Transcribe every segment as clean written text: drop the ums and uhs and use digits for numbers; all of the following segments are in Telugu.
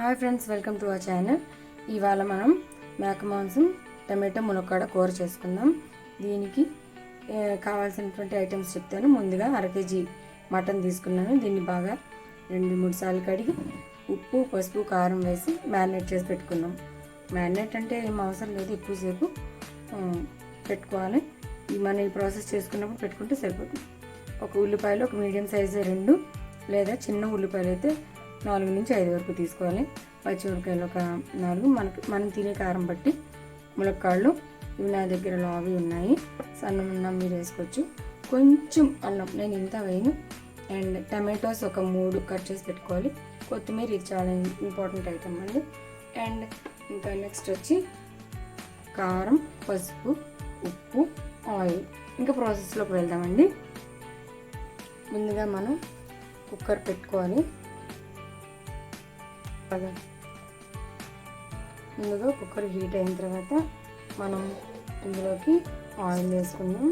Hi friends, welcome to our channel. ఇవాళ మనం మేక మాంసం టమాటో మునక్కాడ కూర చేసుకుందాం. దీనికి కావాల్సినటువంటి ఐటమ్స్ చెప్తాను. ముందుగా 1/2 kg మటన్ తీసుకున్నాను. దీన్ని బాగా 2-3 సార్లు కడిగి ఉప్పు, పసుపు, కారం వేసి మ్యారినేట్ చేసి పెట్టుకున్నాం. మ్యారినేట్ అంటే ఏం అవసరం లేదు, ఎక్కువసేపు పెట్టుకోవాలి. మనం ఈ ప్రాసెస్ చేసుకున్నప్పుడు పెట్టుకుంటే సరిపోతుంది. ఒక ఉల్లిపాయలు ఒక మీడియం సైజు 2 లేదా చిన్న ఉల్లిపాయలు అయితే 4 నుంచి 5 వరకు తీసుకోవాలి. పచ్చిమిరపకాయలు ఒక 4, మనం తినే కారం బట్టి. ములక్కాళ్ళు ఇవి నా దగ్గర లావి ఉన్నాయి, సన్నం ఉన్న మీరు వేసుకోవచ్చు. కొంచెం అల్లం, నేను ఇంత వేయను. అండ్ టమాటోస్ ఒక 3 కట్ చేసి పెట్టుకోవాలి. కొత్తిమీర, ఇది చాలా ఇంపార్టెంట్ ఐటమ్ అండి. అండ్ ఇంకా నెక్స్ట్ వచ్చి కారం, పసుపు, ఉప్పు, ఆయిల్. ఇంకా ప్రాసెస్లోకి వెళ్దామండి. ముందుగా మనం కుక్కర్ పెట్టుకోవాలి. ముందుగా కుక్కర్ హీట్ అయిన తర్వాత మనం ఇందులోకి ఆయిల్ వేసుకుందాం.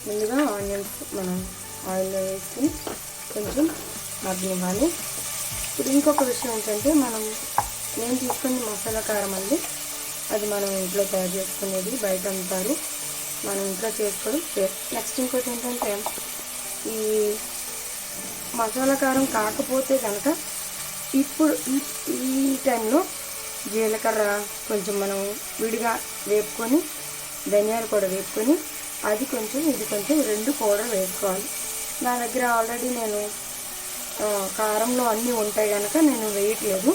ముందుగా ఆనియన్స్ మనం ఆయిల్లో వేసుకుని కొంచెం మగ్గనివ్వాలి. ఇప్పుడు ఇంకొక విషయం ఏంటంటే, నేను తీసుకున్న మసాలా కారం అండి, అది మనం ఇంట్లో తయారు చేసుకునేది. బయట అమ్ముతారు, మనం ఇంట్లో చేసుకోవడం. నెక్స్ట్ ఇంకోటి ఏంటంటే, ఈ మసాలా కారం కాకపోతే కనుక ఇప్పుడు ఈ టైంలో జీలకర్ర కొంచెం మనం విడిగా వేపుకొని, ధనియాలు కూడా వేపుకొని, అది కొంచెం ఇది కొంచెం 2 కూడా వేసుకోవాలి. నా దగ్గర ఆల్రెడీ నేను కారంలో అన్నీ ఉంటాయి కనుక నేను వేయట్లేదు.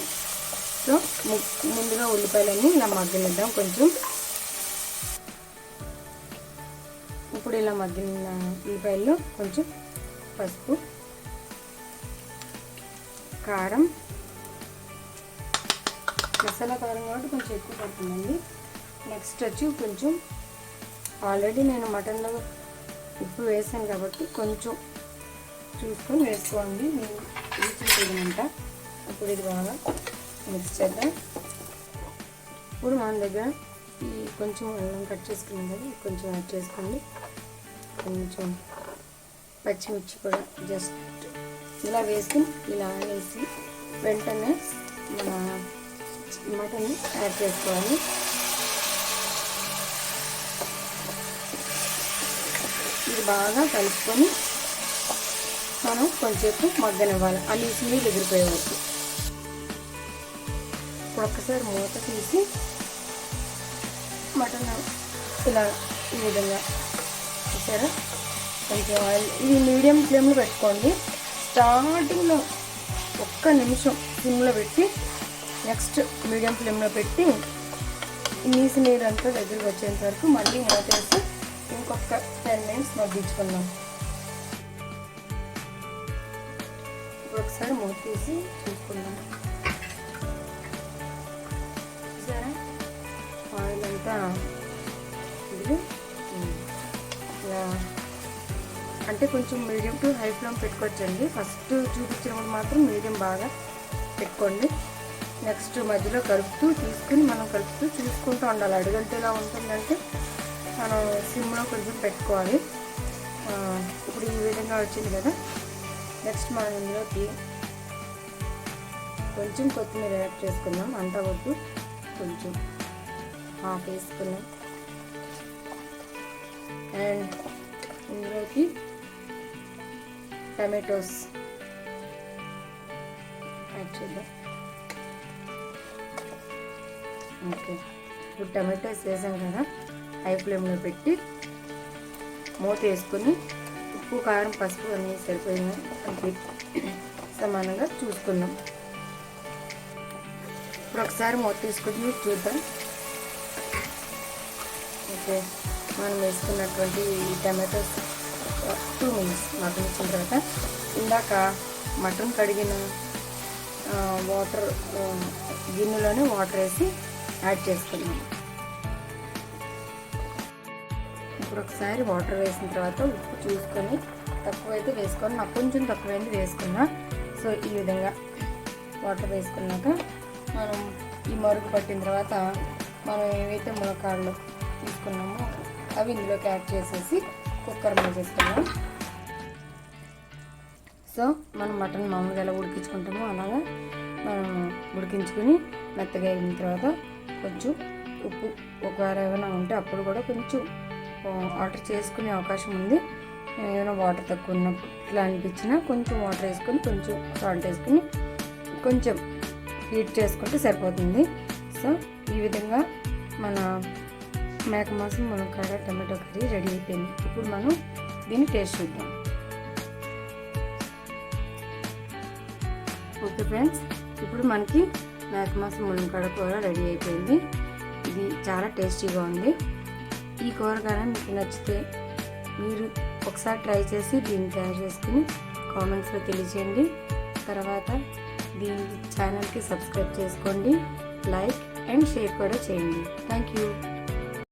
సో ముందుగా ఉల్లిపాయలన్నీ ఇలా మగ్గనిద్దాం కొంచెం. ఇప్పుడు ఇలా మగ్గిన ఉల్లిపాయల్లో కొంచెం పసుపు, కారం, మసాలా కారం కాబట్టి కొంచెం ఎక్కువ పడుతుందండి. నెక్స్ట్ వచ్చి కొంచెం ఆల్రెడీ నేను మటన్లో ఉప్పు వేసాను కాబట్టి కొంచెం చూసుకొని వేసుకోండి. నేను రుచి. ఇప్పుడు ఇది బాగా మిక్స్ చేద్దాం. ఇప్పుడు మన దగ్గర ఈ కొంచెం అల్లం కట్ చేసుకున్నాం కదా, కొంచెం యాడ్ చేసుకోండి. కొంచెం పచ్చిమిర్చి కూడా జస్ట్ ఇలా వేసి, ఇలా వేసి వెంటనే మన మటన్ యాడ్ చేసుకోవాలి. ఇది బాగా కలుపుకొని మనం కొంచెంసేపు మగ్గనివ్వాలి. ఆ నీళ్ళు ఎగిరిపోయేవచ్చు. ఇప్పుడు ఒక్కసారి మూత తీసి మటన్ ఇలా ఈ విధంగా చూసారా, కొంచెం ఆయిల్. ఇది మీడియం ఫ్లేమ్లో పెట్టుకోండి. స్టార్టింగ్లో 1 నిమిషం సిమ్లో పెట్టి, నెక్స్ట్ మీడియం ఫ్లేమ్లో పెట్టి నీరు అంతా దగ్గరికి వచ్చేంత వరకు మళ్ళీ మూతేసి ఇంకొక 10 minutes మగ్గించుకుందాం. ఇప్పుడు ఒకసారి మూత తీసి చూసుకుందాం. చూసారా, ఆయిల్ అంతా ఇది ఇలా అంటే కొంచెం మీడియం టు హై ఫ్లేమ్ పెట్టుకోవచ్చండి. ఫస్ట్ చూపించినప్పుడు మాత్రం మీడియం బాగా పెట్టుకోండి. నెక్స్ట్ మధ్యలో మనం కలుపుతూ చూసుకుంటూ ఉండాలి. అడుగంటేలా ఉంటుందంటే మనం సిమ్లో కొంచెం పెట్టుకోవాలి. ఇప్పుడు ఈ విధంగా వచ్చింది కదా. నెక్స్ట్ మనం ఇందులోకి కొంచెం కొత్తిమీర యాడ్ చేసుకుందాం. అంతా వద్దు, కొంచెం హాఫ్ వేసుకున్నాం. అండ్ ఇందులోకి టమాటోస్ యాడ్ చేద్దాం. ఓకే, ఇప్పుడు టమాటోస్ వేసాం కదా, హై ఫ్లేమ్లో పెట్టి మూత వేసుకొని ఉప్పు, కారం, పసుపు అన్నీ సరిపోయిన సమానంగా చూసుకుందాం. ఇప్పుడు ఒకసారి మూత తీసుకొని చూద్దాం. ఓకే, మనం వేసుకున్నటువంటి టమాటోస్ 2 minutes మగ్గనిచ్చిన తర్వాత ఇందాక మటన్ కడిగిన వాటర్ గిన్నెలోనే వాటర్ వేసి యాడ్ చేసుకున్నాం. ఇప్పుడు ఒకసారి వాటర్ వేసిన తర్వాత ఉప్పు చూసుకొని, తక్కువైతే వేసుకొని, నాకు కొంచెం తక్కువైంది వేసుకున్నా. సో ఈ విధంగా వాటర్ వేసుకున్నాక మనం ఈ మరుగు పట్టిన తర్వాత మనం ఏవైతే ములక్కాడలు తీసుకున్నామో అవి ఇందులోకి యాడ్ చేసేసి కుక్కర్ మీద చేసుకున్నాం. సో మనం మటన్ మామూలుగా ఎలా ఉడికించుకుంటామో అలాగా మనం ఉడికించుకుని మెత్తగా అయిన తర్వాత కొంచెం ఉప్పు ఒకవేళ ఏమైనా ఉంటే అప్పుడు కూడా కొంచెం వాటర్ చేసుకునే అవకాశం ఉంది. ఏమైనా వాటర్ తక్కువ ఉన్నప్పుడు ఇట్లా అనిపించినా కొంచెం వాటర్ వేసుకొని కొంచెం సాల్ట్ వేసుకుని కొంచెం హీట్ చేసుకుంటే సరిపోతుంది. సో ఈ విధంగా మన మేక మాంసం మునక్కాడ టమాటో కర్రీ రెడీ అయిపోయింది. ఇప్పుడు మనం దీన్ని టేస్ట్ చూద్దాం. ఓకే ఫ్రెండ్స్, ఇప్పుడు మనకి మేక మాంసం మునక్కాడ కూర రెడీ అయిపోయింది. ఇది చాలా టేస్టీగా ఉంది. ఈ కూర కానీ మీకు నచ్చితే మీరు ఒకసారి ట్రై చేసి దీన్ని తయారు చేసుకుని కామెంట్స్లో తెలియజేయండి. తర్వాత దీని ఛానల్కి సబ్స్క్రైబ్ చేసుకోండి, లైక్ అండ్ షేర్ కూడా చేయండి. Thank you.